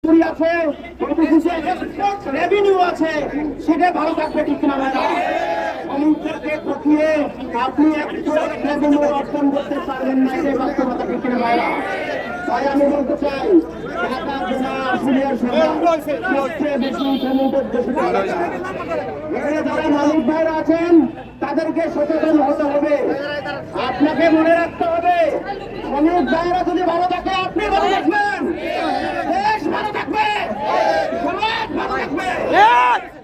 Factory আছে, revenue আছে, সেটা ভালো থাকবে, ঠিক না ভাই? শ্রমিকদেরকে ঠকিয়ে আপনি একটু রেভিনিউ অর্জন করতে পারবেন না, এটাই বাস্তবতা, ঠিক না ভাইরা? তাই আমি বলতে চাই, ঢাকা জেলা আশুলিয়ার সবচেয়ে বেশি শ্রমিকের দেশে এখানে যারা মালিক ভাইরা আছেন তাদেরকে সচেতন হতে হবে। আপনাকে মনে রাখতে হবে, শ্রমিক ভাইরা যদি ভালো থাকে আপনি ভালো থাকবেন, দেশ ভালো থাকবে, সমাজ ভালো থাকবে।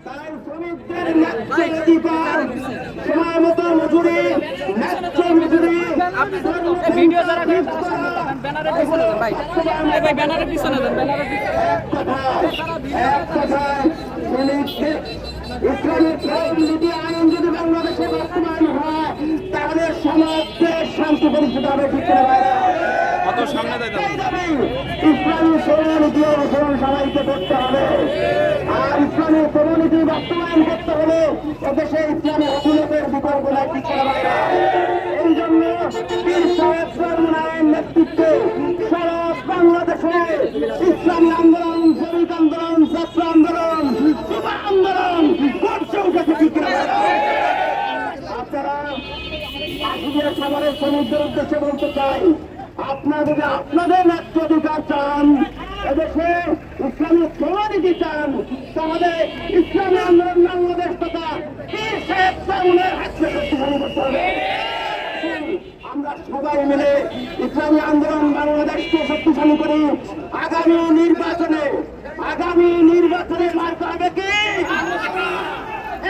তাই শ্রমিকদের ন্যায্য অধিকার, সময় মতো মজুরি, ন্যায্য মজুরি, ভিডিও যারা ব্যানারের পিছনে দেন ভাই, ভাই ব্যানারের পিছনে দেন, ব্যানারের ইসলামিক রাজনীতি আইন যদি বাংলাদেশে বাস্তবায়ন হয় তাহলে সমাজ দেশ শান্তি পরিস্থিতি হবে, ঠিক করে ইসলামী শ্রমনীতি অনুসরণ সবাইকে করতে হবে। আর ইসলামী শ্রমনীতি বাস্তবায়ন করতে হলে এদেশে ইসলামী হুকুমতের বিকল্প নাই, ঠিক করে বাইরা। এই জন্য নেতৃত্বে সারা বাংলাদেশে ইসলামী আন্দোলন, শ্রমিক আন্দোলন, ছাত্র আন্দোলন, যুব আন্দোলন করছে উঠেছে, ঠিক করে বাইরা। আপনারা আশুলিয়া সদরের শ্রমিকদের উদ্দেশ্যে বলতে চাই, আপনারা যদি আপনাদের ন্যায্য অধিকার চান, এদেশে ইসলামী শ্রমনীতি চান, তাহলে ইসলামী আন্দোলন বাংলাদেশ তথা শক্তিশালী করতে হবে। আমরা সবাই মিলে ইসলামী আন্দোলন বাংলাদেশকে শক্তিশালী করি। আগামী নির্বাচনে মার্কা হবে কি?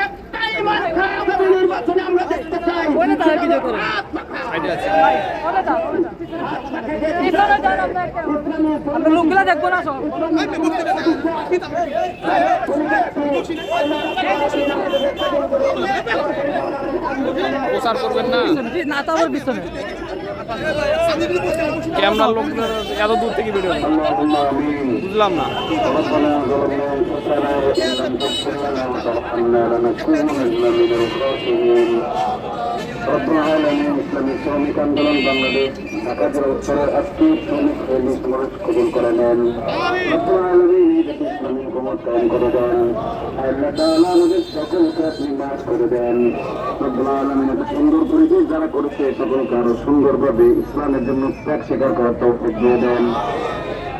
একটাই মার্কা আগামী নির্বাচনে আমরা দেখতে চাই। লোকগুলা দেখবো না সব প্রচার করবেন না, না তো আমার পিছনে ক্যামেরার লোক এত দূর থেকে ভিডিও বুঝলাম না। ইসলামী শ্রমিক আন্দোলন বাংলাদেশ ঢাকা জেলা উত্তরের আজকে শ্রমিক সমাবেশ কবুল করে নেন। ইসলামী হুকুমত কায়েম করে দেন। আল্লাহ তাআলা আমাদের সকলকে আপনি মাফ করে দেন। রব্বুল আলামিন এত সুন্দর পরিবেশ যারা করেছে সকলকে আরো সুন্দরভাবে ইসলামের জন্য ত্যাগ স্বীকার করার তৌফিক দিয়ে দেন।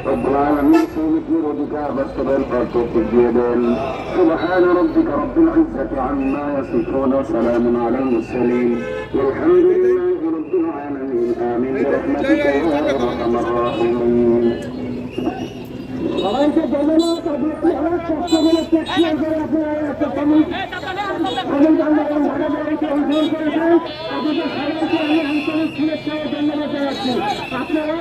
রব্বুল আলামিন শ্রমিকের অধিকার বাস্তবায়ন করার তৌফিক দিয়ে দেন। সুবহান রাব্বিকা রাব্বিল ইজ্জাতি আম্মা ইয়াসিফুন ওয়া সালামুন আলাল মুরসালিন আলহামদুলিল্লাহি রাব্বিল আলামিন আমিন বিরহমাতিকা ইয়া আরহামার রাহিমিন। সবাইকে ধন্যবাদ। অনেক কষ্ট করে চেষ্টা করে আপনারা একটা শ্রমিক আন্দোলন ঢাকা জেলাকে অংশগ্রহণ করেছেন। আপনাদের সবাইকে আমি আন্তরিক শুভেচ্ছা ও ধন্যবাদ জানাচ্ছি। আপনারা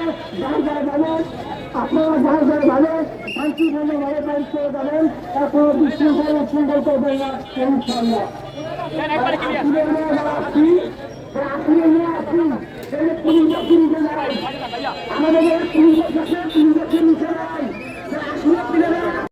যার ভালো শান্তিপূর্ণভাবে পালন করে যাবেন, এরপর বিশৃঙ্খলা উচ্ছৃঙ্খল করবেন না, ইনশাআল্লাহ। আমাদের